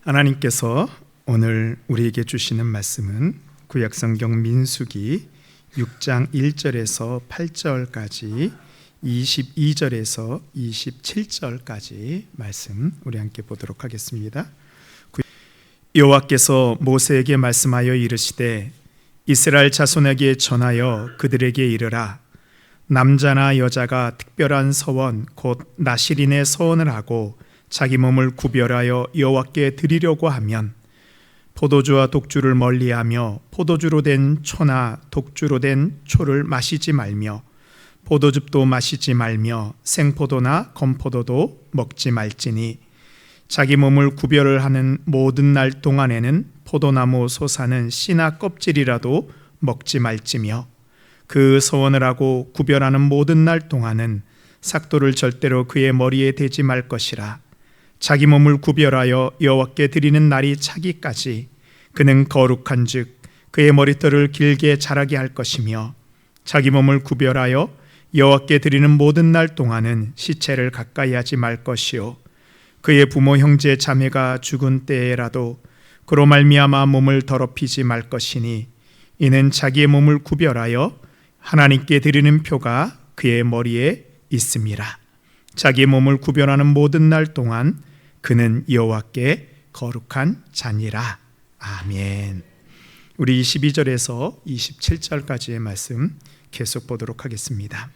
하나님께서 오늘 우리에게 주시는 말씀은 구약성경 민수기 6장 1절에서 8절까지 22절에서 27절까지 말씀 우리 함께 보도록 하겠습니다. 여호와께서 모세에게 말씀하여 이르시되 이스라엘 자손에게 전하여 그들에게 이르라. 남자나 여자가 특별한 서원 곧 나실인의 서원을 하고 자기 몸을 구별하여 여호와께 드리려고 하면 포도주와 독주를 멀리하며 포도주로 된 초나 독주로 된 초를 마시지 말며 포도즙도 마시지 말며 생포도나 건포도도 먹지 말지니 자기 몸을 구별을 하는 모든 날 동안에는 포도나무 솟아는 씨나 껍질이라도 먹지 말지며 그 서원을 하고 구별하는 모든 날 동안은 삭도를 절대로 그의 머리에 대지 말 것이라. 자기 몸을 구별하여 여호와께 드리는 날이 차기까지 그는 거룩한즉 그의 머리털을 길게 자라게 할 것이며 자기 몸을 구별하여 여호와께 드리는 모든 날 동안은 시체를 가까이 하지 말 것이요 그의 부모 형제 자매가 죽은 때에라도 그로 말미암아 몸을 더럽히지 말 것이니 이는 자기의 몸을 구별하여 하나님께 드리는 표가 그의 머리에 있음이라. 자기의 몸을 구별하는 모든 날 동안 그는 여호와께 거룩한 자니라. 아멘. 우리 22절에서 27절까지의 말씀 계속 보도록 하겠습니다.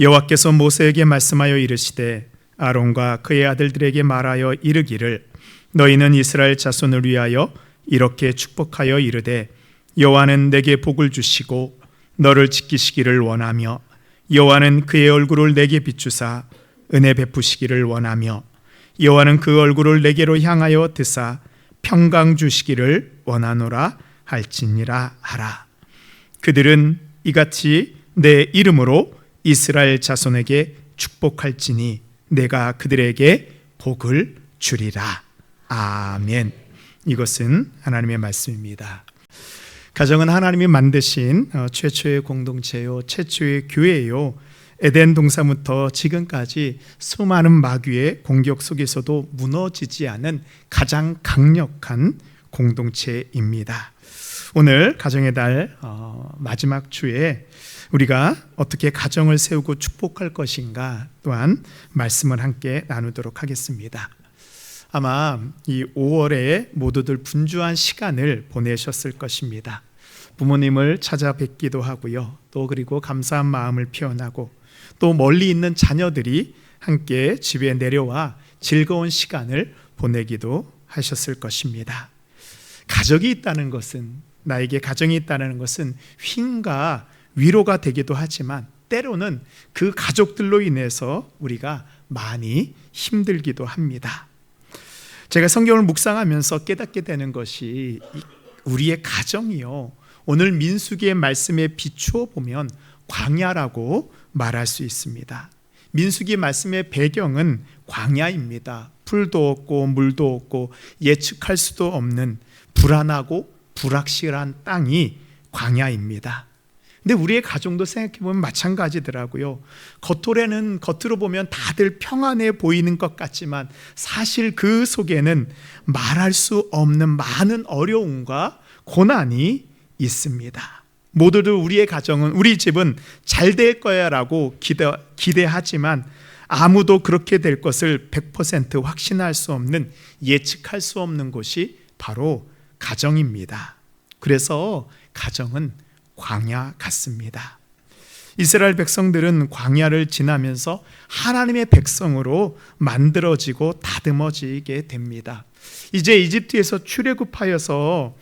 여호와께서 모세에게 말씀하여 이르시되 아론과 그의 아들들에게 말하여 이르기를 너희는 이스라엘 자손을 위하여 이렇게 축복하여 이르되 여호와는 내게 복을 주시고 너를 지키시기를 원하며 여호와는 그의 얼굴을 내게 비추사 은혜 베푸시기를 원하며 여호와는 그 얼굴을 내게로 향하여 드사 평강 주시기를 원하노라 할지니라 하라. 그들은 이같이 내 이름으로 이스라엘 자손에게 축복할지니 내가 그들에게 복을 주리라. 아멘. 이것은 하나님의 말씀입니다. 가정은 하나님이 만드신 최초의 공동체요, 최초의 교회요. 에덴 동산부터 지금까지 수많은 마귀의 공격 속에서도 무너지지 않은 가장 강력한 공동체입니다. 오늘 가정의 달 마지막 주에 우리가 어떻게 가정을 세우고 축복할 것인가 또한 말씀을 함께 나누도록 하겠습니다. 아마 이 5월에 모두들 분주한 시간을 보내셨을 것입니다. 부모님을 찾아뵙기도 하고요. 또 그리고 감사한 마음을 표현하고 또 멀리 있는 자녀들이 함께 집에 내려와 즐거운 시간을 보내기도 하셨을 것입니다. 가족이 있다는 것은, 나에게 가정이 있다는 것은 힘과 위로가 되기도 하지만 때로는 그 가족들로 인해서 우리가 많이 힘들기도 합니다. 제가 성경을 묵상하면서 깨닫게 되는 것이 우리의 가정이요, 오늘 민수기의 말씀에 비추어 보면 광야라고 말할 수 있습니다. 민수기 말씀의 배경은 광야입니다. 풀도 없고 물도 없고 예측할 수도 없는 불안하고 불확실한 땅이 광야입니다. 근데 우리의 가정도 생각해보면 마찬가지더라고요. 겉으로 보면 다들 평안해 보이는 것 같지만 사실 그 속에는 말할 수 없는 많은 어려움과 고난이 있습니다. 모두들 우리의 가정은, 우리 집은 잘 될 거야 라고 기대하지만 아무도 그렇게 될 것을 100% 확신할 수 없는, 예측할 수 없는 곳이 바로 가정입니다. 그래서 가정은 광야 같습니다. 이스라엘 백성들은 광야를 지나면서 하나님의 백성으로 만들어지고 다듬어지게 됩니다. 이제 이집트에서 출애굽하여서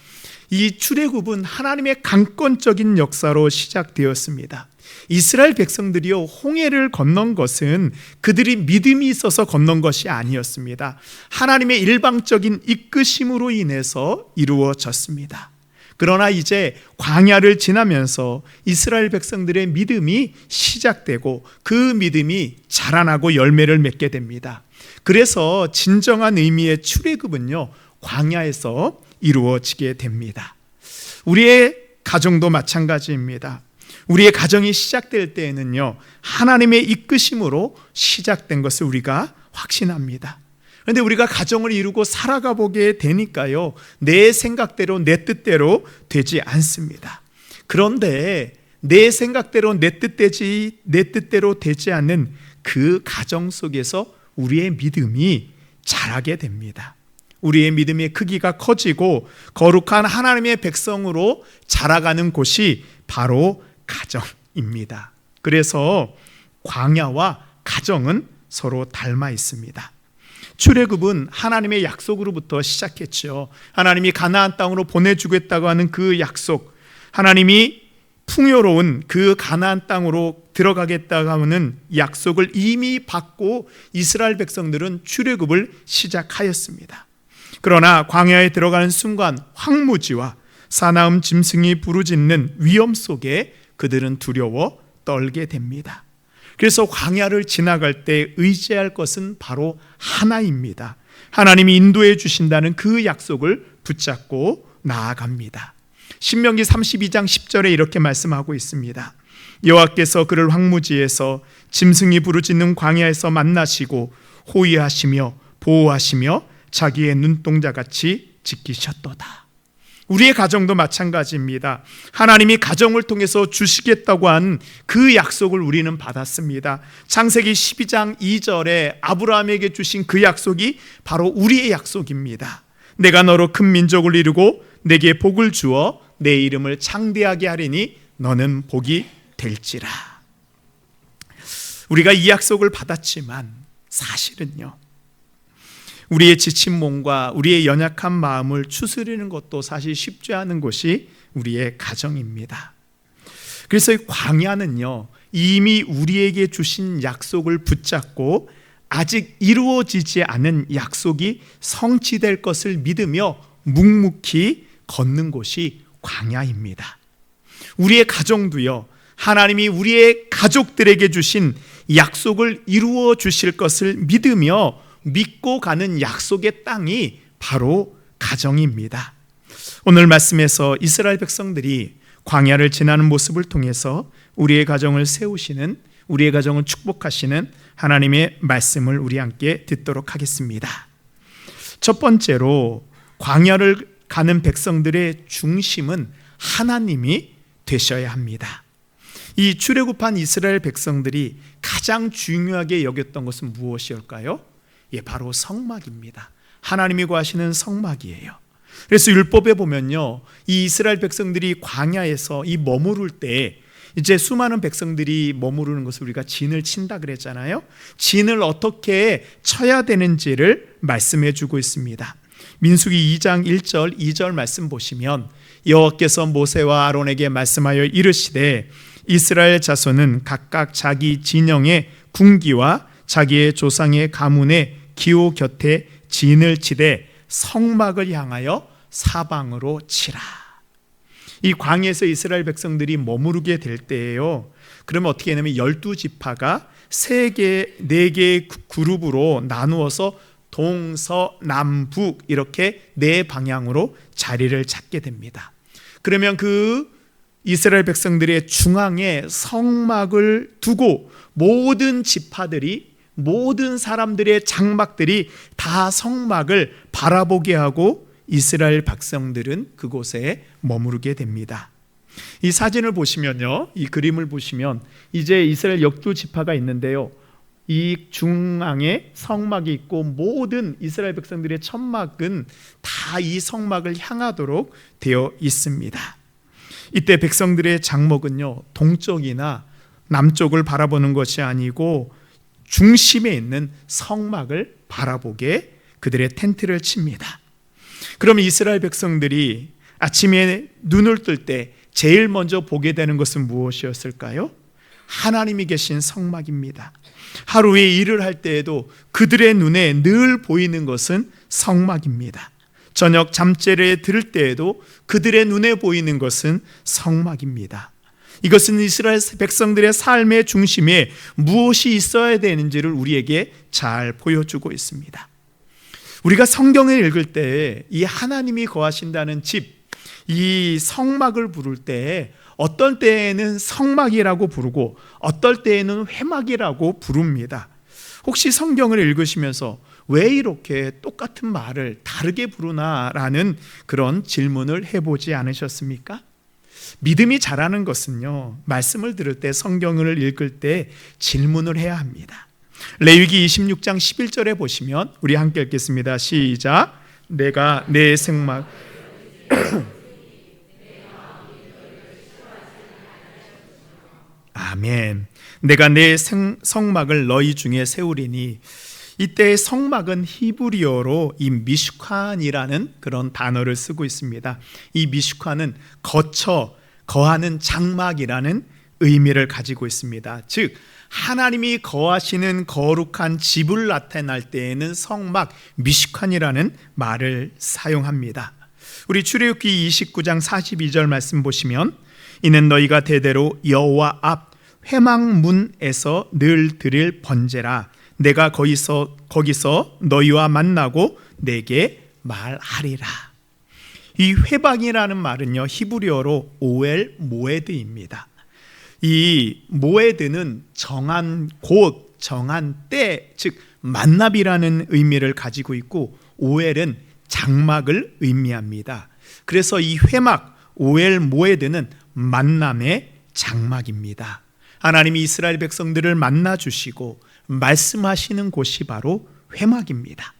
이 출애굽은 하나님의 강권적인 역사로 시작되었습니다. 이스라엘 백성들이요, 홍해를 건넌 것은 그들이 믿음이 있어서 건넌 것이 아니었습니다. 하나님의 일방적인 이끄심으로 인해서 이루어졌습니다. 그러나 이제 광야를 지나면서 이스라엘 백성들의 믿음이 시작되고 그 믿음이 자라나고 열매를 맺게 됩니다. 그래서 진정한 의미의 출애굽은요, 광야에서 이루어지게 됩니다. 우리의 가정도 마찬가지입니다. 우리의 가정이 시작될 때에는요, 하나님의 이끄심으로 시작된 것을 우리가 확신합니다. 그런데 우리가 가정을 이루고 살아가 보게 되니까요, 내 생각대로 내 뜻대로 되지 않습니다. 그런데 내 생각대로 내 뜻대로 되지 않는 그 가정 속에서 우리의 믿음이 자라게 됩니다. 우리의 믿음의 크기가 커지고 거룩한 하나님의 백성으로 자라가는 곳이 바로 가정입니다. 그래서 광야와 가정은 서로 닮아 있습니다. 출애굽은 하나님의 약속으로부터 시작했죠. 하나님이 가나안 땅으로 보내주겠다고 하는 그 약속, 하나님이 풍요로운 그 가나안 땅으로 들어가겠다고 하는 약속을 이미 받고 이스라엘 백성들은 출애굽을 시작하였습니다. 그러나 광야에 들어가는 순간 황무지와 사나움 짐승이 부르짖는 위험 속에 그들은 두려워 떨게 됩니다. 그래서 광야를 지나갈 때 의지할 것은 바로 하나입니다. 하나님이 인도해 주신다는 그 약속을 붙잡고 나아갑니다. 신명기 32장 10절에 이렇게 말씀하고 있습니다. 여호와께서 그를 황무지에서 짐승이 부르짖는 광야에서 만나시고 호위하시며 보호하시며 자기의 눈동자같이 지키셨도다. 우리의 가정도 마찬가지입니다. 하나님이 가정을 통해서 주시겠다고 한 그 약속을 우리는 받았습니다. 창세기 12장 2절에 아브라함에게 주신 그 약속이 바로 우리의 약속입니다. 내가 너로 큰 민족을 이루고 내게 복을 주어 내 이름을 창대하게 하리니 너는 복이 될지라. 우리가 이 약속을 받았지만 사실은요, 우리의 지친 몸과 우리의 연약한 마음을 추스리는 것도 사실 쉽지 않은 것이 우리의 가정입니다. 그래서 이 광야는요, 이미 우리에게 주신 약속을 붙잡고 아직 이루어지지 않은 약속이 성취될 것을 믿으며 묵묵히 걷는 곳이 광야입니다. 우리의 가정도요, 하나님이 우리의 가족들에게 주신 약속을 이루어 주실 것을 믿으며 믿고 가는 약속의 땅이 바로 가정입니다. 오늘 말씀에서 이스라엘 백성들이 광야를 지나는 모습을 통해서 우리의 가정을 세우시는, 우리의 가정을 축복하시는 하나님의 말씀을 우리 함께 듣도록 하겠습니다. 첫 번째로 광야를 가는 백성들의 중심은 하나님이 되셔야 합니다. 이 출애굽한 이스라엘 백성들이 가장 중요하게 여겼던 것은 무엇이었을까요? 바로 성막입니다. 하나님이 구하시는 성막이에요. 그래서 율법에 보면요, 이 이스라엘 백성들이 광야에서 이 머무를 때 이제 수많은 백성들이 머무르는 것을 우리가 진을 친다 그랬잖아요. 진을 어떻게 쳐야 되는지를 말씀해 주고 있습니다. 민수기 2장 1절 2절 말씀 보시면 여호와께서 모세와 아론에게 말씀하여 이르시되 이스라엘 자손은 각각 자기 진영의 궁기와 자기의 조상의 가문의 기호 곁에 진을 치되 성막을 향하여 사방으로 치라. 이 광야에서 이스라엘 백성들이 머무르게 될 때예요. 그러면 어떻게 되냐면 12지파가 4개의 그룹으로 나누어서 동서남북 이렇게 4방향으로 자리를 찾게 됩니다. 그러면 그 이스라엘 백성들의 중앙에 성막을 두고 모든 지파들이, 모든 사람들의 장막들이 다 성막을 바라보게 하고 이스라엘 백성들은 그곳에 머무르게 됩니다. 이 사진을 보시면요, 이 그림을 보시면 이제 이스라엘 12지파가 있는데요, 이 중앙에 성막이 있고 모든 이스라엘 백성들의 천막은 다 이 성막을 향하도록 되어 있습니다. 이때 백성들의 장목은요, 동쪽이나 남쪽을 바라보는 것이 아니고 중심에 있는 성막을 바라보게 그들의 텐트를 칩니다. 그럼 이스라엘 백성들이 아침에 눈을 뜰 때 제일 먼저 보게 되는 것은 무엇이었을까요? 하나님이 계신 성막입니다. 하루에 일을 할 때에도 그들의 눈에 늘 보이는 것은 성막입니다. 저녁 잠자리에 들 때에도 그들의 눈에 보이는 것은 성막입니다. 이것은 이스라엘 백성들의 삶의 중심에 무엇이 있어야 되는지를 우리에게 잘 보여주고 있습니다. 우리가 성경을 읽을 때 이 하나님이 거하신다는 집, 이 성막을 부를 때 어떤 때에는 성막이라고 부르고 어떨 때에는 회막이라고 부릅니다. 혹시 성경을 읽으시면서 왜 이렇게 똑같은 말을 다르게 부르나라는 그런 질문을 해보지 않으셨습니까? 믿음이 자라는 것은요, 말씀을 들을 때, 성경을 읽을 때 질문을 해야 합니다. 레위기 26장 11절에 보시면 우리 함께 읽겠습니다. 시작. 내가 내 생막 아멘. 내가 내 성막을 너희 중에 세우리니, 이때 성막은 히브리어로 이 미슈칸이라는 그런 단어를 쓰고 있습니다. 이 미슈칸은 거쳐 거하는 장막이라는 의미를 가지고 있습니다. 즉 하나님이 거하시는 거룩한 집을 나타낼 때에는 성막 미슈칸이라는 말을 사용합니다. 우리 출애굽기 29장 42절 말씀 보시면, 이는 너희가 대대로 여호와 앞 회막문에서 늘 드릴 번제라. 내가 거기서 너희와 만나고 내게 말하리라. 이 회방이라는 말은요, 히브리어로 오엘 모에드입니다. 이 모에드는 정한 곳, 정한 때, 즉 만납이라는 의미를 가지고 있고, 오엘은 장막을 의미합니다. 그래서 이 회막, 오엘 모에드는 만남의 장막입니다. 하나님이 이스라엘 백성들을 만나 주시고 말씀하시는 곳이 바로 회막입니다.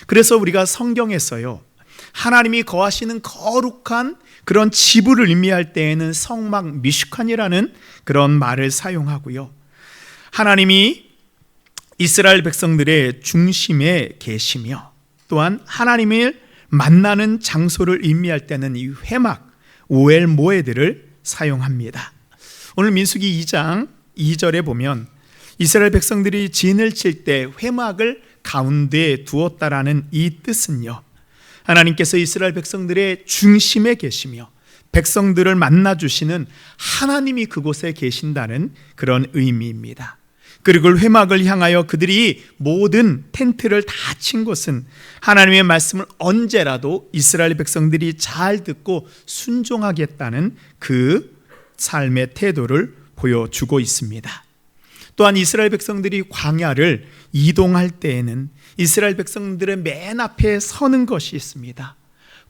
그래서 우리가 성경에서요, 하나님이 거하시는 거룩한 그런 지부를 의미할 때에는 성막 미슈칸이라는 그런 말을 사용하고요, 하나님이 이스라엘 백성들의 중심에 계시며 또한 하나님을 만나는 장소를 의미할 때는 이 회막, 오엘 모에드를 사용합니다. 오늘 민수기 2장 2절에 보면 이스라엘 백성들이 진을 칠 때 회막을 가운데에 두었다라는 이 뜻은요, 하나님께서 이스라엘 백성들의 중심에 계시며 백성들을 만나주시는 하나님이 그곳에 계신다는 그런 의미입니다. 그리고 회막을 향하여 그들이 모든 텐트를 다 친 것은 하나님의 말씀을 언제라도 이스라엘 백성들이 잘 듣고 순종하겠다는 그 삶의 태도를 보여주고 있습니다. 또한 이스라엘 백성들이 광야를 이동할 때에는 이스라엘 백성들의 맨 앞에 서는 것이 있습니다.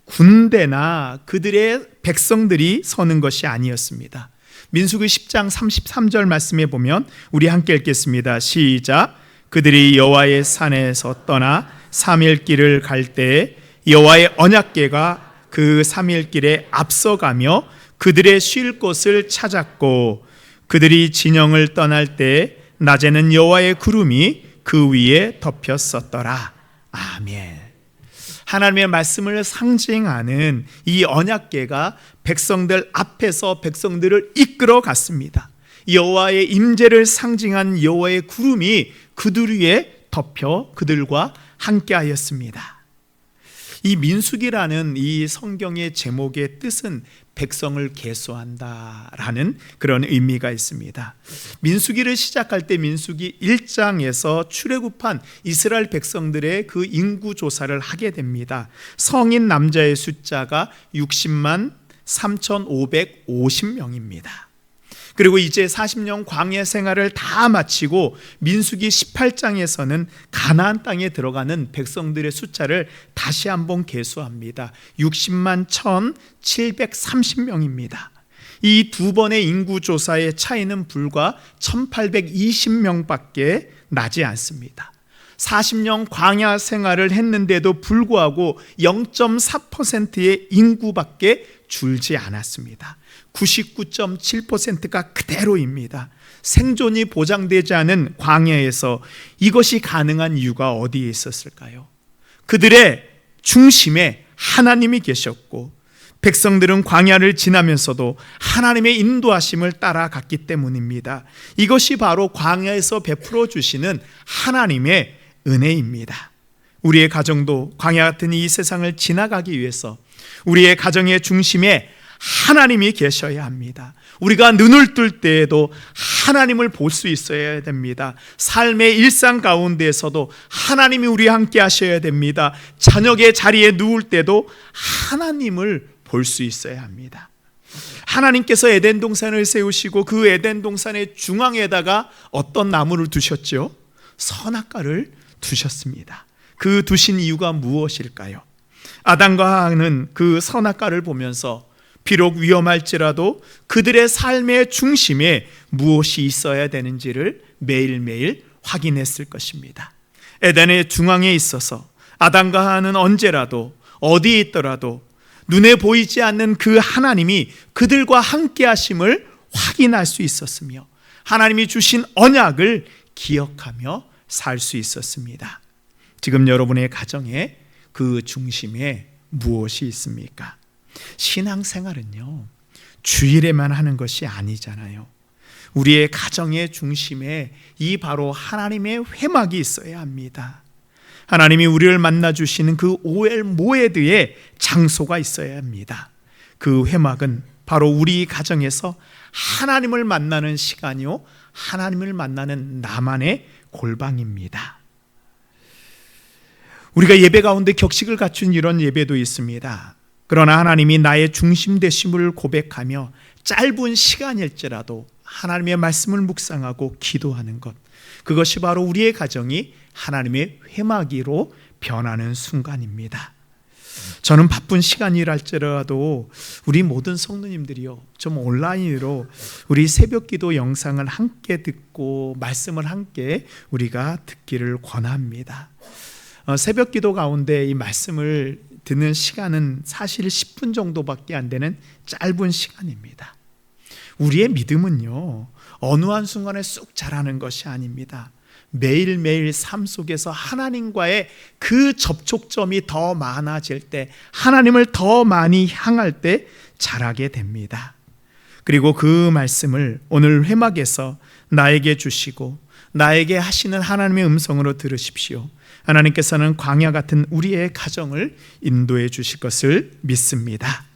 군대나 그들의 백성들이 서는 것이 아니었습니다. 민수기 10장 33절 말씀에 보면 우리 함께 읽겠습니다. 시작. 그들이 여호와의 산에서 떠나 3일 길을 갈 때 여호와의 언약궤가 그 3일 길에 앞서가며 그들의 쉴 곳을 찾았고, 그들이 진영을 떠날 때 낮에는 여호와의 구름이 그 위에 덮였었더라. 아멘. 하나님의 말씀을 상징하는 이 언약궤가 백성들 앞에서 백성들을 이끌어 갔습니다. 여호와의 임재를 상징한 여호와의 구름이 그들 위에 덮여 그들과 함께하였습니다. 이 민수기라는 이 성경의 제목의 뜻은 백성을 계수한다라는 그런 의미가 있습니다. 민수기를 시작할 때 민수기 1장에서 출애굽한 이스라엘 백성들의 그 인구 조사를 하게 됩니다. 성인 남자의 숫자가 60만 3,550명입니다. 그리고 이제 40년 광야 생활을 다 마치고 민수기 18장에서는 가나안 땅에 들어가는 백성들의 숫자를 다시 한번 계수합니다. 60만 1,730명입니다. 이 두 번의 인구조사의 차이는 불과 1,820명밖에 나지 않습니다. 40년 광야 생활을 했는데도 불구하고 0.4%의 인구밖에 줄지 않았습니다. 99.7%가 그대로입니다. 생존이 보장되지 않은 광야에서 이것이 가능한 이유가 어디에 있었을까요? 그들의 중심에 하나님이 계셨고, 백성들은 광야를 지나면서도 하나님의 인도하심을 따라갔기 때문입니다. 이것이 바로 광야에서 베풀어 주시는 하나님의 은혜입니다. 우리의 가정도 광야 같은 이 세상을 지나가기 위해서 우리의 가정의 중심에 하나님이 계셔야 합니다. 우리가 눈을 뜰 때에도 하나님을 볼 수 있어야 됩니다. 삶의 일상 가운데에서도 하나님이 우리와 함께 하셔야 됩니다. 저녁의 자리에 누울 때도 하나님을 볼 수 있어야 합니다. 하나님께서 에덴 동산을 세우시고 그 에덴 동산의 중앙에다가 어떤 나무를 두셨죠? 선악과를 두셨습니다. 그 두신 이유가 무엇일까요? 아담과 하와는 그 선악과를 보면서 비록 위험할지라도 그들의 삶의 중심에 무엇이 있어야 되는지를 매일매일 확인했을 것입니다. 에덴의 중앙에 있어서 아담과 하와는 언제라도 어디에 있더라도 눈에 보이지 않는 그 하나님이 그들과 함께 하심을 확인할 수 있었으며 하나님이 주신 언약을 기억하며 살 수 있었습니다. 지금 여러분의 가정에 그 중심에 무엇이 있습니까? 신앙생활은요, 주일에만 하는 것이 아니잖아요. 우리의 가정의 중심에 이 바로 하나님의 회막이 있어야 합니다. 하나님이 우리를 만나 주시는 그 오엘 모에드의 장소가 있어야 합니다. 그 회막은 바로 우리 가정에서 하나님을 만나는 시간이요, 하나님을 만나는 나만의 골방입니다. 우리가 예배 가운데 격식을 갖춘 이런 예배도 있습니다. 그러나 하나님이 나의 중심 되심을 고백하며 짧은 시간일지라도 하나님의 말씀을 묵상하고 기도하는 것, 그것이 바로 우리의 가정이 하나님의 회막이로 변하는 순간입니다. 저는 바쁜 시간이랄지라도 우리 모든 성도님들이요, 좀 온라인으로 우리 새벽기도 영상을 함께 듣고 말씀을 함께 우리가 듣기를 권합니다. 새벽기도 가운데 이 말씀을 듣는 시간은 사실 10분 정도밖에 안 되는 짧은 시간입니다. 우리의 믿음은요, 어느 한순간에 쑥 자라는 것이 아닙니다. 매일매일 삶 속에서 하나님과의 그 접촉점이 더 많아질 때, 하나님을 더 많이 향할 때 자라게 됩니다. 그리고 그 말씀을 오늘 회막에서 나에게 주시고 나에게 하시는 하나님의 음성으로 들으십시오. 하나님께서는 광야 같은 우리의 가정을 인도해 주실 것을 믿습니다.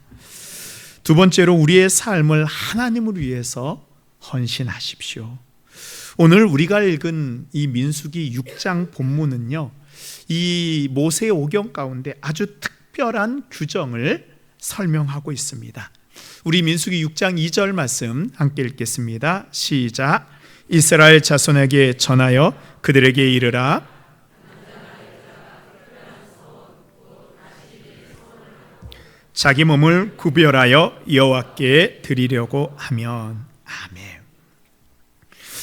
두 번째로 우리의 삶을 하나님을 위해서 헌신하십시오. 오늘 우리가 읽은 이 민수기 6장 본문은요, 이 모세의 오경 가운데 아주 특별한 규정을 설명하고 있습니다. 우리 민수기 6장 2절 말씀 함께 읽겠습니다. 시작. 이스라엘 자손에게 전하여 그들에게 이르라. 자기 몸을 구별하여 여호와께 드리려고 하면. 아멘.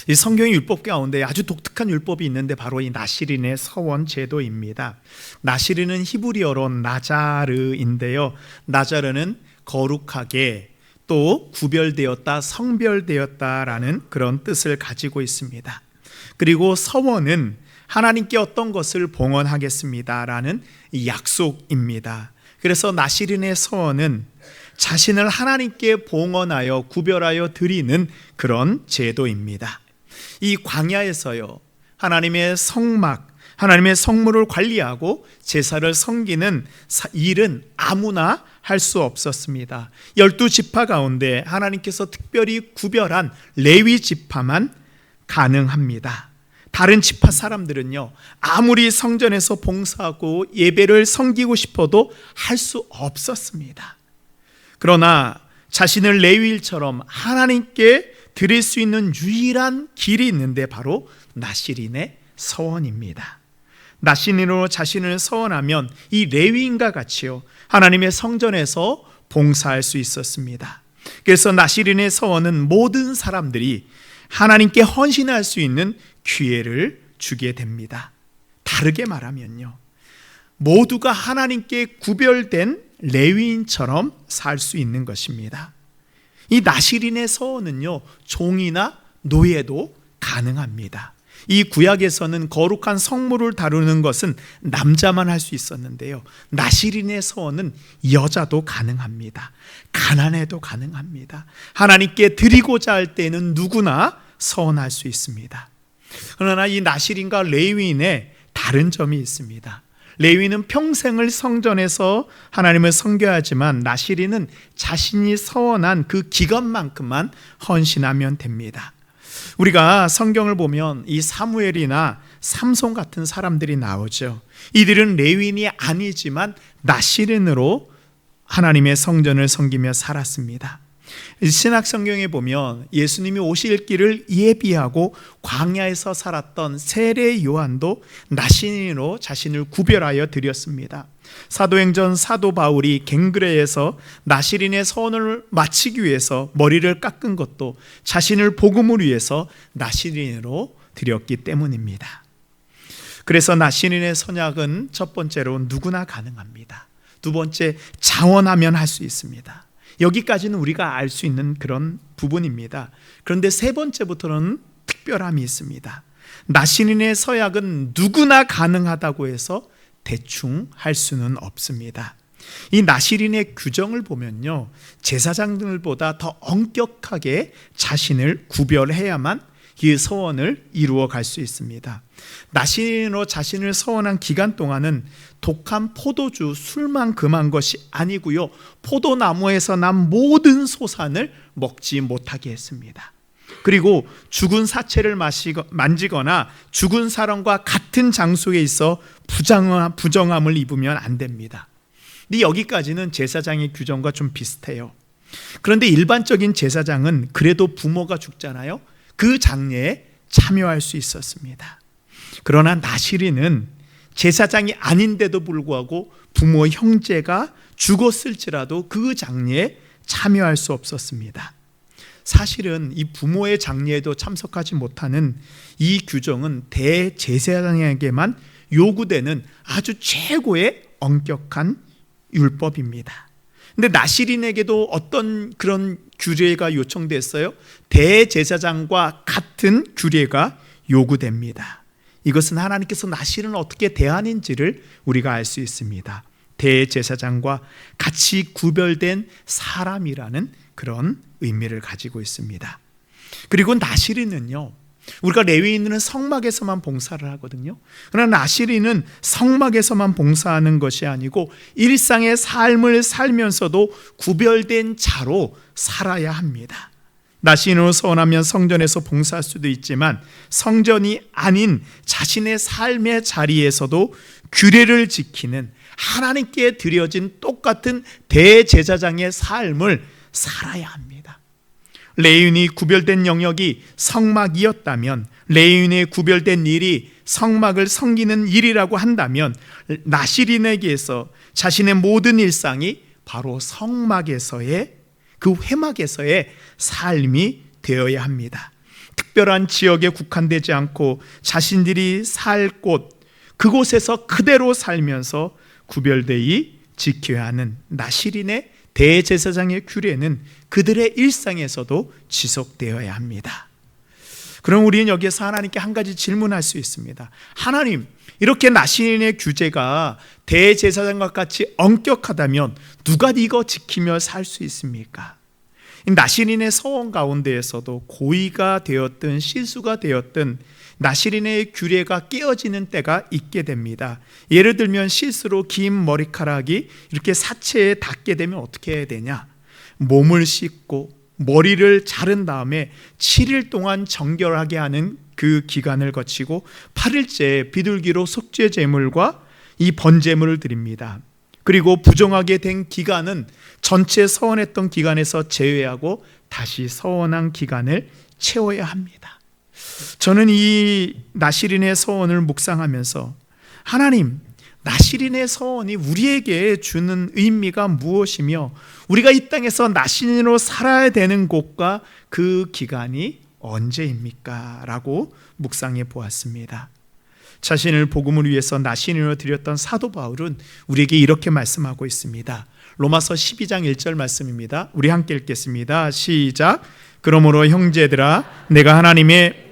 이 성경의 율법 가운데 아주 독특한 율법이 있는데 바로 이 나시린의 서원 제도입니다. 나시린은 히브리어로 나자르인데요, 나자르는 거룩하게 또 구별되었다, 성별되었다라는 그런 뜻을 가지고 있습니다. 그리고 서원은 하나님께 어떤 것을 봉헌하겠습니다라는 약속입니다. 그래서 나시린의 서원은 자신을 하나님께 봉헌하여 구별하여 드리는 그런 제도입니다. 이 광야에서요, 하나님의 성막, 하나님의 성물을 관리하고 제사를 섬기는 일은 아무나 할 수 없었습니다. 12지파 가운데 하나님께서 특별히 구별한 레위 지파만 가능합니다. 다른 지파 사람들은요, 아무리 성전에서 봉사하고 예배를 섬기고 싶어도 할 수 없었습니다. 그러나 자신을 레위일처럼 하나님께 드릴 수 있는 유일한 길이 있는데 바로 나시린의 서원입니다. 나시린으로 자신을 서원하면 이 레위인과 같이요, 하나님의 성전에서 봉사할 수 있었습니다. 그래서 나시린의 서원은 모든 사람들이 하나님께 헌신할 수 있는 기회를 주게 됩니다. 다르게 말하면요, 모두가 하나님께 구별된 레위인처럼 살 수 있는 것입니다. 이 나시린의 서원은요, 종이나 노예도 가능합니다. 이 구약에서는 거룩한 성물을 다루는 것은 남자만 할 수 있었는데요, 나시린의 서원은 여자도 가능합니다. 가난해도 가능합니다. 하나님께 드리고자 할 때는 누구나 서원할 수 있습니다. 그러나 이 나시린과 레위인의 다른 점이 있습니다. 레위는 평생을 성전에서 하나님을 섬겨야지만 나시린은 자신이 서원한 그 기간만큼만 헌신하면 됩니다. 우리가 성경을 보면 이 사무엘이나 삼손 같은 사람들이 나오죠. 이들은 레위인이 아니지만 나시린으로 하나님의 성전을 섬기며 살았습니다. 신약 성경에 보면 예수님이 오실 길을 예비하고 광야에서 살았던 세례 요한도 나시린으로 자신을 구별하여 드렸습니다. 사도행전 사도 바울이 갱그레에서 나시린의 서원을 마치기 위해서 머리를 깎은 것도 자신을 복음을 위해서 나시린으로 드렸기 때문입니다. 그래서 나시린의 선약은 첫 번째로 누구나 가능합니다. 두 번째, 자원하면 할 수 있습니다. 여기까지는 우리가 알 수 있는 그런 부분입니다. 그런데 세 번째부터는 특별함이 있습니다. 나시린의 서약은 누구나 가능하다고 해서 대충 할 수는 없습니다. 이 나시린의 규정을 보면요, 제사장들보다 더 엄격하게 자신을 구별해야만 이 서원을 이루어 갈 수 있습니다. 나시린으로 자신을 서원한 기간 동안은 독한 포도주, 술만 금한 것이 아니고요, 포도나무에서 난 모든 소산을 먹지 못하게 했습니다. 그리고 죽은 사체를 만지거나 죽은 사람과 같은 장소에 있어 부정함을 입으면 안 됩니다. 근데 여기까지는 제사장의 규정과 좀 비슷해요. 그런데 일반적인 제사장은 그래도 부모가 죽잖아요. 그 장례에 참여할 수 있었습니다. 그러나 나시린은 제사장이 아닌데도 불구하고 부모 형제가 죽었을지라도 그 장례에 참여할 수 없었습니다. 사실은 이 부모의 장례에도 참석하지 못하는 이 규정은 대제사장에게만 요구되는 아주 최고의 엄격한 율법입니다. 근데 나시린에게도 어떤 그런 규례가 요청됐어요? 대제사장과 같은 규례가 요구됩니다. 이것은 하나님께서 나시린을 어떻게 대하는지를 우리가 알 수 있습니다. 대제사장과 같이 구별된 사람이라는 그런 의미를 가지고 있습니다. 그리고 나시린은요, 우리가 레위인은 성막에서만 봉사를 하거든요. 그러나 나시린은 성막에서만 봉사하는 것이 아니고 일상의 삶을 살면서도 구별된 자로 살아야 합니다. 나시린으로 서원하면 성전에서 봉사할 수도 있지만 성전이 아닌 자신의 삶의 자리에서도 규례를 지키는 하나님께 드려진 똑같은 대제사장의 삶을 살아야 합니다. 레위인이 구별된 영역이 성막이었다면, 레위인의 구별된 일이 성막을 섬기는 일이라고 한다면, 나시린에게서 자신의 모든 일상이 바로 성막에서의, 그 회막에서의 삶이 되어야 합니다. 특별한 지역에 국한되지 않고 자신들이 살 곳, 그곳에서 그대로 살면서 구별되이 지켜야 하는 나시린의 대제사장의 규례는 그들의 일상에서도 지속되어야 합니다. 그럼 우리는 여기에서 하나님께 한 가지 질문할 수 있습니다. 하나님, 이렇게 나시린의 규제가 대제사장과 같이 엄격하다면 누가 이거 지키며 살 수 있습니까? 나시린의 서원 가운데에서도 고의가 되었든 실수가 되었든 나시린의 규례가 깨어지는 때가 있게 됩니다. 예를 들면 실수로 긴 머리카락이 이렇게 사체에 닿게 되면 어떻게 해야 되냐? 몸을 씻고 머리를 자른 다음에 7일 동안 정결하게 하는 그 기간을 거치고 8일째 비둘기로 속죄 제물과 이 번제물을 드립니다. 그리고 부정하게 된 기간은 전체 서원했던 기간에서 제외하고 다시 서원한 기간을 채워야 합니다. 저는 이 나시린의 서원을 묵상하면서 하나님, 나시린의 서원이 우리에게 주는 의미가 무엇이며 우리가 이 땅에서 나시린으로 살아야 되는 곳과 그 기간이 언제입니까? 라고 묵상해 보았습니다. 자신을 복음을 위해서 나시린으로 드렸던 사도 바울은 우리에게 이렇게 말씀하고 있습니다. 로마서 12장 1절 말씀입니다. 우리 함께 읽겠습니다. 시작. 그러므로 형제들아, 내가 하나님의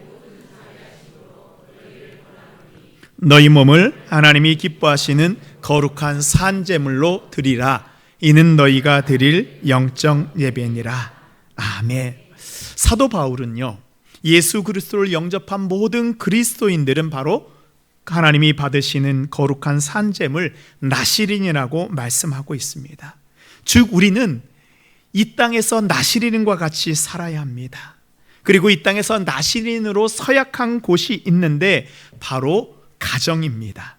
너희 몸을 하나님이 기뻐하시는 거룩한 산제물로 드리라. 이는 너희가 드릴 영적 예배니라. 아멘. 사도 바울은요, 예수 그리스도를 영접한 모든 그리스도인들은 바로 하나님이 받으시는 거룩한 산제물 나시린이라고 말씀하고 있습니다. 즉 우리는 이 땅에서 나시린과 같이 살아야 합니다. 그리고 이 땅에서 나시린으로 서약한 곳이 있는데 바로 가정입니다.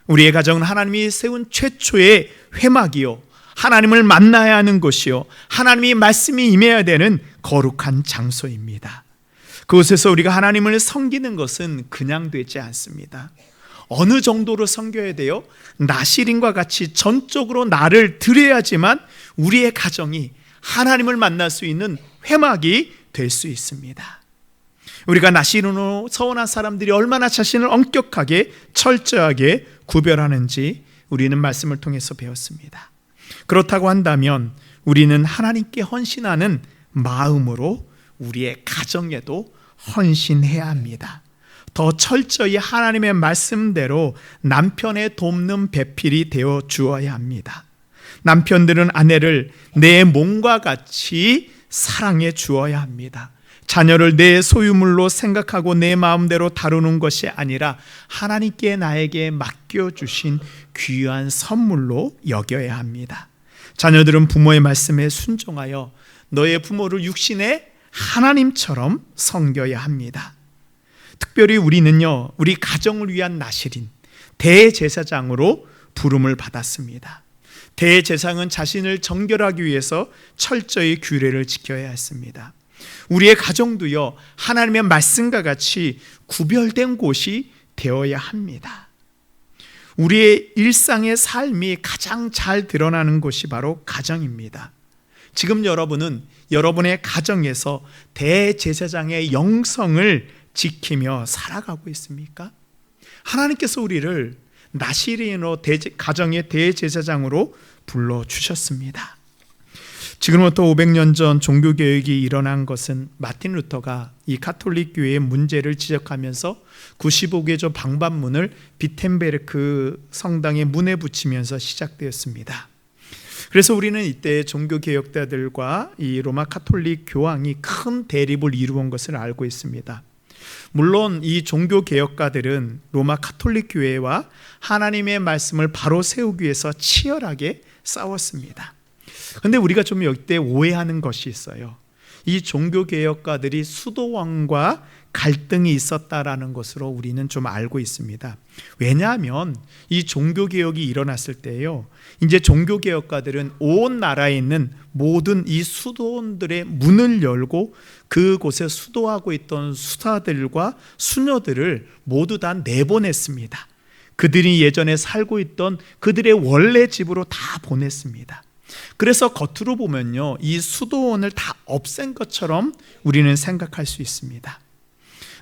우리의 가정은 하나님이 세운 최초의 회막이요, 하나님을 만나야 하는 곳이요, 하나님의 말씀이 임해야 되는 거룩한 장소입니다. 그곳에서 우리가 하나님을 섬기는 것은 그냥 되지 않습니다. 어느 정도로 섬겨야 돼요? 나실인과 같이 전적으로 나를 드려야지만 우리의 가정이 하나님을 만날 수 있는 회막이 될 수 있습니다. 우리가 나실인으로 서원한 사람들이 얼마나 자신을 엄격하게 철저하게 구별하는지 우리는 말씀을 통해서 배웠습니다. 그렇다고 한다면 우리는 하나님께 헌신하는 마음으로 우리의 가정에도 헌신해야 합니다. 더 철저히 하나님의 말씀대로 남편의 돕는 배필이 되어 주어야 합니다. 남편들은 아내를 내 몸과 같이 사랑해 주어야 합니다. 자녀를 내 소유물로 생각하고 내 마음대로 다루는 것이 아니라 하나님께 나에게 맡겨주신 귀한 선물로 여겨야 합니다. 자녀들은 부모의 말씀에 순종하여 너의 부모를 육신의 하나님처럼 섬겨야 합니다. 특별히 우리는요, 우리 가정을 위한 나실인 대제사장으로 부름을 받았습니다. 대제사장은 자신을 정결하기 위해서 철저히 규례를 지켜야 했습니다. 우리의 가정도요, 하나님의 말씀과 같이 구별된 곳이 되어야 합니다. 우리의 일상의 삶이 가장 잘 드러나는 곳이 바로 가정입니다. 지금 여러분은 여러분의 가정에서 대제사장의 영성을 지키며 살아가고 있습니까? 하나님께서 우리를 나실인으로 가정의 대제사장으로 불러주셨습니다. 지금부터 500년 전 종교개혁이 일어난 것은 마틴 루터가 이 가톨릭 교회의 문제를 지적하면서 95개조 방반문을 비텐베르크 성당의 문에 붙이면서 시작되었습니다. 그래서 우리는 이때 종교개혁자들과 이 로마 가톨릭 교황이 큰 대립을 이루은 것을 알고 있습니다. 물론 이 종교개혁가들은 로마 가톨릭 교회와 하나님의 말씀을 바로 세우기 위해서 치열하게 싸웠습니다. 그런데 우리가 좀 이때 오해하는 것이 있어요. 이 종교개혁가들이 수도원과 갈등이 있었다라는 것으로 우리는 좀 알고 있습니다. 왜냐하면 이 종교개혁이 일어났을 때요, 이제 종교개혁가들은 온 나라에 있는 모든 이 수도원들의 문을 열고 그곳에 수도하고 있던 수사들과 수녀들을 모두 다 내보냈습니다. 그들이 예전에 살고 있던 그들의 원래 집으로 다 보냈습니다. 그래서 겉으로 보면요, 이 수도원을 다 없앤 것처럼 우리는 생각할 수 있습니다.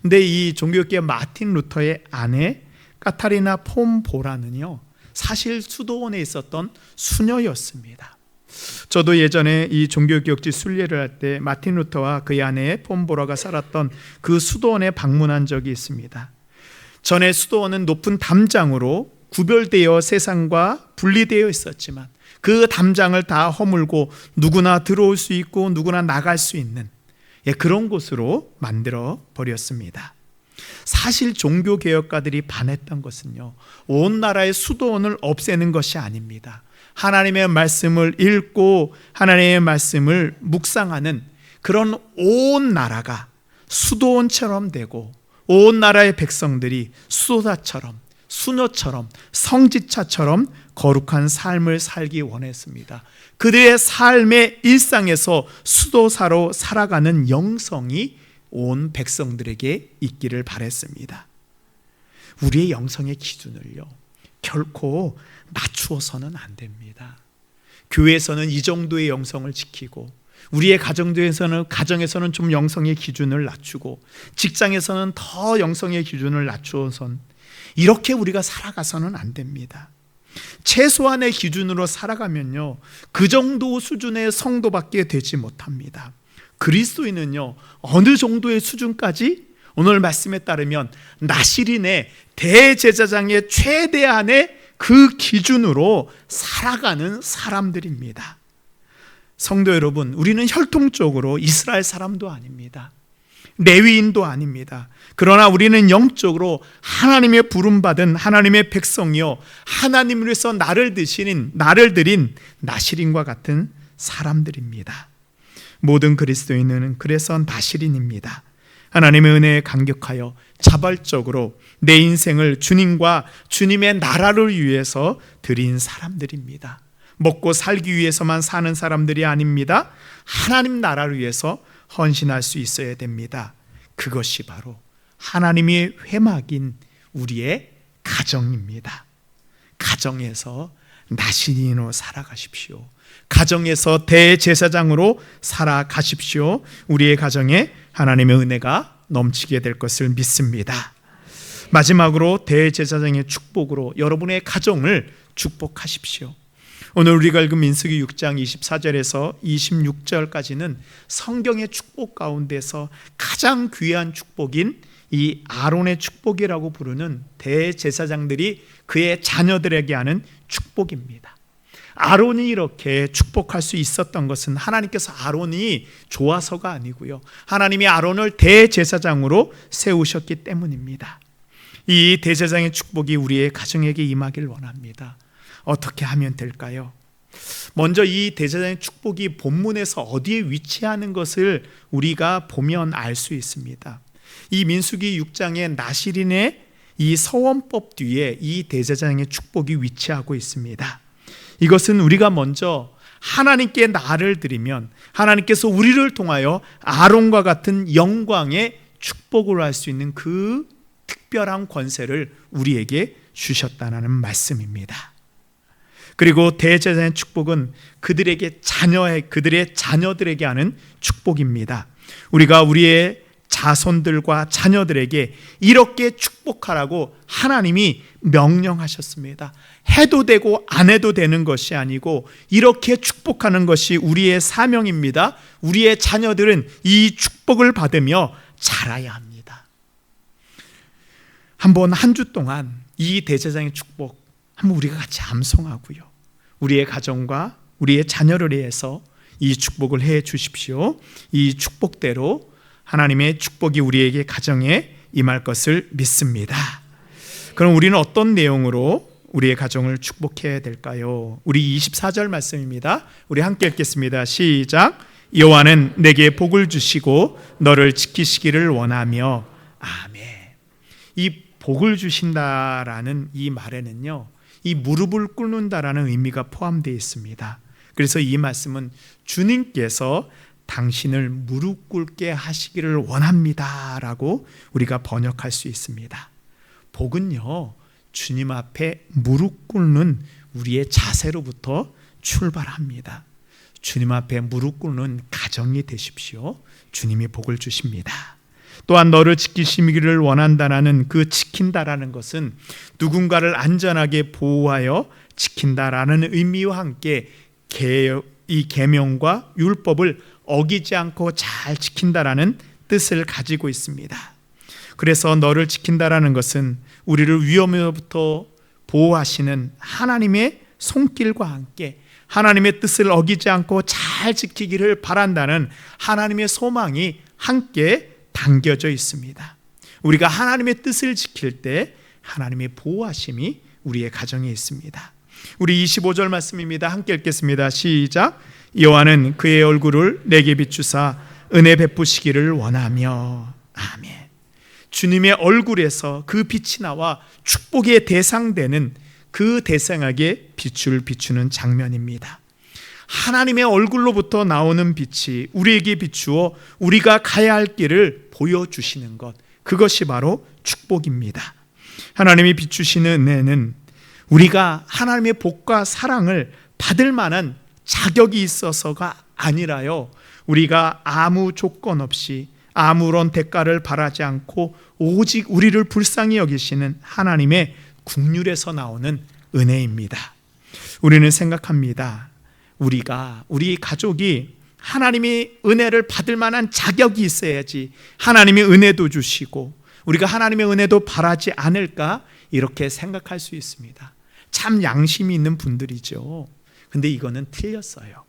근데 이 종교개혁 마틴 루터의 아내 카타리나 폼보라는요, 사실 수도원에 있었던 수녀였습니다. 저도 예전에 이 종교개혁지 순례를 할 때 마틴 루터와 그의 아내 폼보라가 살았던 그 수도원에 방문한 적이 있습니다. 전에 수도원은 높은 담장으로 구별되어 세상과 분리되어 있었지만 그 담장을 다 허물고 누구나 들어올 수 있고 누구나 나갈 수 있는 그런 곳으로 만들어 버렸습니다. 사실 종교개혁가들이 반했던 것은요, 온 나라의 수도원을 없애는 것이 아닙니다. 하나님의 말씀을 읽고 하나님의 말씀을 묵상하는 그런 온 나라가 수도원처럼 되고 온 나라의 백성들이 수도사처럼 수녀처럼 성지차처럼 거룩한 삶을 살기 원했습니다. 그들의 삶의 일상에서 수도사로 살아가는 영성이 온 백성들에게 있기를 바랬습니다. 우리의 영성의 기준을요, 결코 낮추어서는 안 됩니다. 교회에서는 이 정도의 영성을 지키고, 우리의 가정에서는 좀 영성의 기준을 낮추고, 직장에서는 더 영성의 기준을 낮추어선 이렇게 우리가 살아가서는 안 됩니다. 최소한의 기준으로 살아가면요, 그 정도 수준의 성도밖에 되지 못합니다. 그리스도인은요, 어느 정도의 수준까지? 오늘 말씀에 따르면 나실인의 대제사장의 최대한의 그 기준으로 살아가는 사람들입니다. 성도 여러분, 우리는 혈통적으로 이스라엘 사람도 아닙니다. 레위인도 아닙니다. 그러나 우리는 영적으로 하나님의 부름받은 하나님의 백성이요, 하나님을 위해서 나를 드린 나실인과 같은 사람들입니다. 모든 그리스도인은 그래서 나실인입니다. 하나님의 은혜에 감격하여 자발적으로 내 인생을 주님과 주님의 나라를 위해서 드린 사람들입니다. 먹고 살기 위해서만 사는 사람들이 아닙니다. 하나님 나라를 위해서 헌신할 수 있어야 됩니다. 그것이 바로 하나님의 회막인 우리의 가정입니다. 가정에서 나시린으로 살아가십시오. 가정에서 대제사장으로 살아가십시오. 우리의 가정에 하나님의 은혜가 넘치게 될 것을 믿습니다. 마지막으로 대제사장의 축복으로 여러분의 가정을 축복하십시오. 오늘 우리가 읽은 민수기 6장 24절에서 26절까지는 성경의 축복 가운데서 가장 귀한 축복인 이 아론의 축복이라고 부르는 대제사장들이 그의 자녀들에게 하는 축복입니다. 아론이 이렇게 축복할 수 있었던 것은 하나님께서 아론이 좋아서가 아니고요, 하나님이 아론을 대제사장으로 세우셨기 때문입니다. 이 대제사장의 축복이 우리의 가정에게 임하길 원합니다. 어떻게 하면 될까요? 먼저 이 대제사장의 축복이 본문에서 어디에 위치하는 것을 우리가 보면 알 수 있습니다. 이 민수기 6장의 나시린의 이 서원법 뒤에 이 대제사장의 축복이 위치하고 있습니다. 이것은 우리가 먼저 하나님께 나를 드리면 하나님께서 우리를 통하여 아론과 같은 영광의 축복을 할 수 있는 그 특별한 권세를 우리에게 주셨다는 말씀입니다. 그리고 대제사장의 축복은 그들의 자녀들에게 하는 축복입니다. 우리가 우리의 자손들과 자녀들에게 이렇게 축복하라고 하나님이 명령하셨습니다. 해도 되고 안 해도 되는 것이 아니고 이렇게 축복하는 것이 우리의 사명입니다. 우리의 자녀들은 이 축복을 받으며 자라야 합니다. 한번 한 주 동안 이 대제사장의 축복 한번 우리가 같이 암송하고요, 우리의 가정과 우리의 자녀를 위해서 이 축복을 해 주십시오. 이 축복대로 하나님의 축복이 우리에게 가정에 임할 것을 믿습니다. 그럼 우리는 어떤 내용으로 우리의 가정을 축복해야 될까요? 우리 24절 말씀입니다. 우리 함께 읽겠습니다. 시작. 여호와는 내게 복을 주시고 너를 지키시기를 원하며. 아멘. 이 복을 주신다라는 이 말에는요, 이 무릎을 꿇는다라는 의미가 포함되어 있습니다. 그래서 이 말씀은 주님께서 당신을 무릎 꿇게 하시기를 원합니다 라고 우리가 번역할 수 있습니다. 복은요, 주님 앞에 무릎 꿇는 우리의 자세로부터 출발합니다. 주님 앞에 무릎 꿇는 가정이 되십시오. 주님이 복을 주십니다. 또한 너를 지키시기를 원한다라는 그 지킨다라는 것은 누군가를 안전하게 보호하여 지킨다라는 의미와 함께 이 계명과 율법을 어기지 않고 잘 지킨다라는 뜻을 가지고 있습니다. 그래서 너를 지킨다라는 것은 우리를 위험으로부터 보호하시는 하나님의 손길과 함께 하나님의 뜻을 어기지 않고 잘 지키기를 바란다는 하나님의 소망이 함께 담겨져 있습니다. 우리가 하나님의 뜻을 지킬 때 하나님의 보호하심이 우리의 가정에 있습니다. 우리 25절 말씀입니다. 함께 읽겠습니다. 시작. 여호와는 그의 얼굴을 내게 비추사 은혜 베푸시기를 원하며. 아멘. 주님의 얼굴에서 그 빛이 나와 축복의 대상되는 그 대상에게 빛을 비추는 장면입니다. 하나님의 얼굴로부터 나오는 빛이 우리에게 비추어 우리가 가야 할 길을 보여주시는 것, 그것이 바로 축복입니다. 하나님이 비추시는 은혜는 우리가 하나님의 복과 사랑을 받을 만한 자격이 있어서가 아니라요, 우리가 아무 조건 없이 아무런 대가를 바라지 않고 오직 우리를 불쌍히 여기시는 하나님의 긍휼에서 나오는 은혜입니다. 우리는 생각합니다. 우리 가족이 하나님의 은혜를 받을 만한 자격이 있어야지 하나님의 은혜도 주시고 우리가 하나님의 은혜도 바라지 않을까, 이렇게 생각할 수 있습니다. 참 양심이 있는 분들이죠. 근데 이거는 틀렸어요.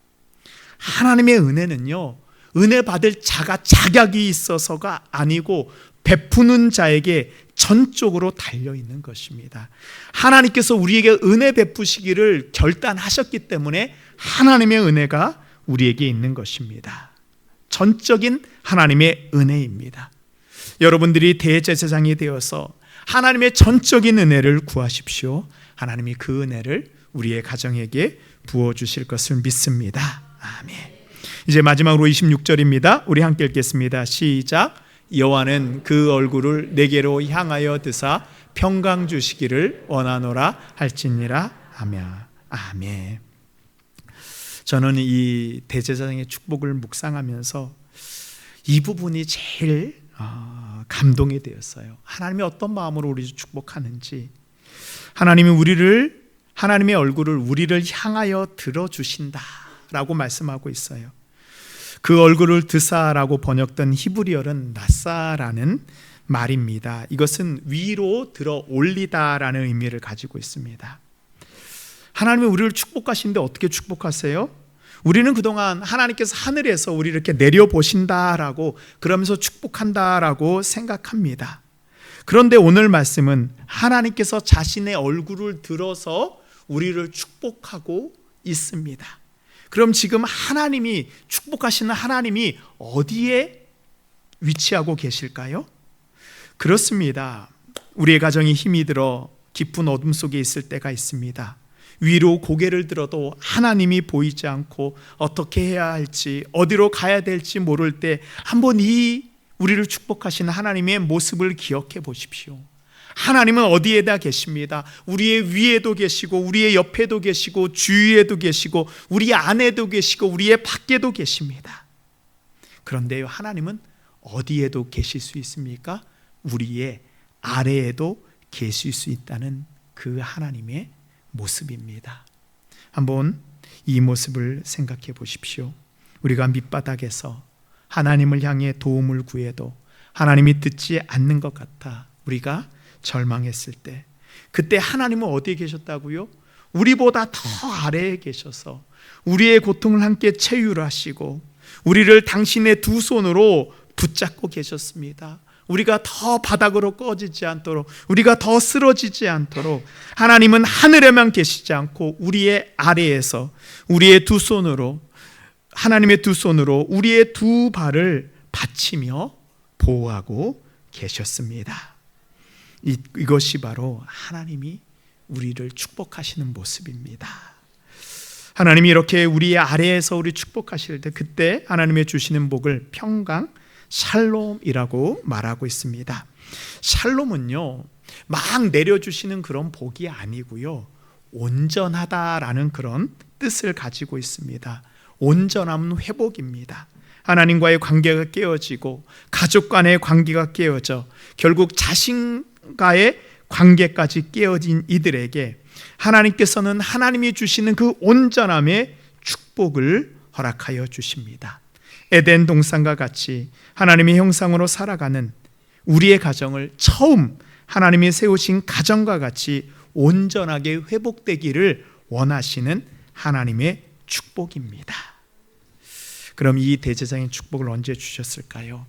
하나님의 은혜는요, 은혜 받을 자가 자격이 있어서가 아니고 베푸는 자에게 전적으로 달려있는 것입니다. 하나님께서 우리에게 은혜 베푸시기를 결단하셨기 때문에 하나님의 은혜가 우리에게 있는 것입니다. 전적인 하나님의 은혜입니다. 여러분들이 대제사장이 되어서 하나님의 전적인 은혜를 구하십시오. 하나님이 그 은혜를 우리의 가정에게 부어주실 것을 믿습니다. 아멘. 이제 마지막으로 26절입니다. 우리 함께 읽겠습니다. 시작. 여호와는 그 얼굴을 내게로 향하여 드사 평강 주시기를 원하노라 할지니라. 아멘. 저는 이 대제사장의 축복을 묵상하면서 이 부분이 제일 감동이 되었어요. 하나님이 어떤 마음으로 우리를 축복하는지, 하나님의 얼굴을 우리를 향하여 들어주신다라고 말씀하고 있어요. 그 얼굴을 드사라고 번역된 히브리어는 나사라는 말입니다. 이것은 위로 들어 올리다라는 의미를 가지고 있습니다. 하나님이 우리를 축복하시는데 어떻게 축복하세요? 우리는 그동안 하나님께서 하늘에서 우리를 이렇게 내려보신다라고, 그러면서 축복한다라고 생각합니다. 그런데 오늘 말씀은 하나님께서 자신의 얼굴을 들어서 우리를 축복하고 있습니다. 그럼 지금 하나님이, 축복하시는 하나님이 어디에 위치하고 계실까요? 그렇습니다. 우리의 가정이 힘이 들어 깊은 어둠 속에 있을 때가 있습니다. 위로 고개를 들어도 하나님이 보이지 않고 어떻게 해야 할지, 어디로 가야 될지 모를 때 한번 이 우리를 축복하시는 하나님의 모습을 기억해 보십시오. 하나님은 어디에다 계십니다. 우리의 위에도 계시고, 우리의 옆에도 계시고, 주위에도 계시고, 우리 안에도 계시고, 우리의 밖에도 계십니다. 그런데요, 하나님은 어디에도 계실 수 있습니까? 우리의 아래에도 계실 수 있다는 그 하나님의 모습입니다. 한번 이 모습을 생각해 보십시오. 우리가 밑바닥에서 하나님을 향해 도움을 구해도 하나님이 듣지 않는 것 같아 우리가 절망했을 때, 그때 하나님은 어디에 계셨다고요? 우리보다 더 아래에 계셔서 우리의 고통을 함께 체휼하시고 우리를 당신의 두 손으로 붙잡고 계셨습니다. 우리가 더 바닥으로 꺼지지 않도록, 우리가 더 쓰러지지 않도록 하나님은 하늘에만 계시지 않고 우리의 아래에서 우리의 두 손으로, 하나님의 두 손으로 우리의 두 발을 받치며 보호하고 계셨습니다. 이것이 바로 하나님이 우리를 축복하시는 모습입니다. 하나님이 이렇게 우리의 아래에서 우리 축복하실 때, 그때 하나님의 주시는 복을 평강, 샬롬이라고 말하고 있습니다. 샬롬은요, 막 내려주시는 그런 복이 아니고요, 온전하다라는 그런 뜻을 가지고 있습니다. 온전함은 회복입니다. 하나님과의 관계가 깨어지고 가족 간의 관계가 깨어져 결국 자신과의 관계까지 깨어진 이들에게 하나님께서는 하나님이 주시는 그 온전함의 축복을 허락하여 주십니다. 에덴 동산과 같이 하나님의 형상으로 살아가는 우리의 가정을 처음 하나님이 세우신 가정과 같이 온전하게 회복되기를 원하시는 하나님의 축복입니다. 그럼 이 대제사장의 축복을 언제 주셨을까요?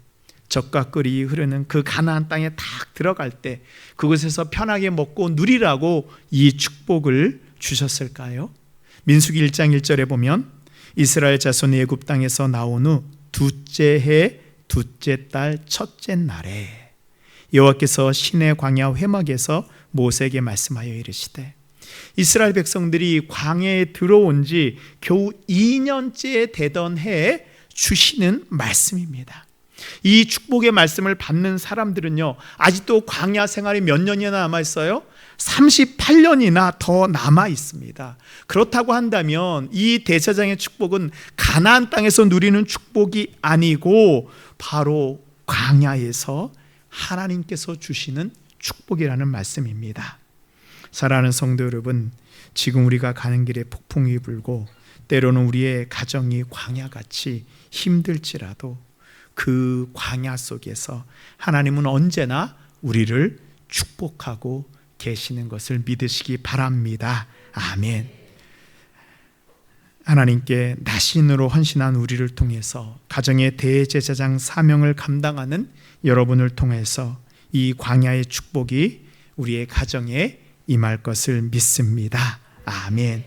젖과 꿀이 흐르는 그 가나안 땅에 딱 들어갈 때 그곳에서 편하게 먹고 누리라고 이 축복을 주셨을까요? 민수기 1장 1절에 보면 이스라엘 자손이 애굽 땅에서 나온 후 둘째 해 둘째 달 첫째 날에 여호와께서 시내 광야 회막에서 모세에게 말씀하여 이르시되, 이스라엘 백성들이 광야에 들어온 지 겨우 2년째 되던 해에 주시는 말씀입니다. 이 축복의 말씀을 받는 사람들은요, 아직도 광야 생활이 몇 년이나 남아 있어요? 38년이나 더 남아 있습니다. 그렇다고 한다면 이 대제사장의 축복은 가나안 땅에서 누리는 축복이 아니고 바로 광야에서 하나님께서 주시는 축복이라는 말씀입니다. 사랑하는 성도 여러분, 지금 우리가 가는 길에 폭풍이 불고 때로는 우리의 가정이 광야같이 힘들지라도 그 광야 속에서 하나님은 언제나 우리를 축복하고 계시는 것을 믿으시기 바랍니다. 아멘. 하나님께 나신으로 헌신한 우리를 통해서 가정의 대제사장 사명을 감당하는 여러분을 통해서 이 광야의 축복이 우리의 가정에 임할 것을 믿습니다. 아멘.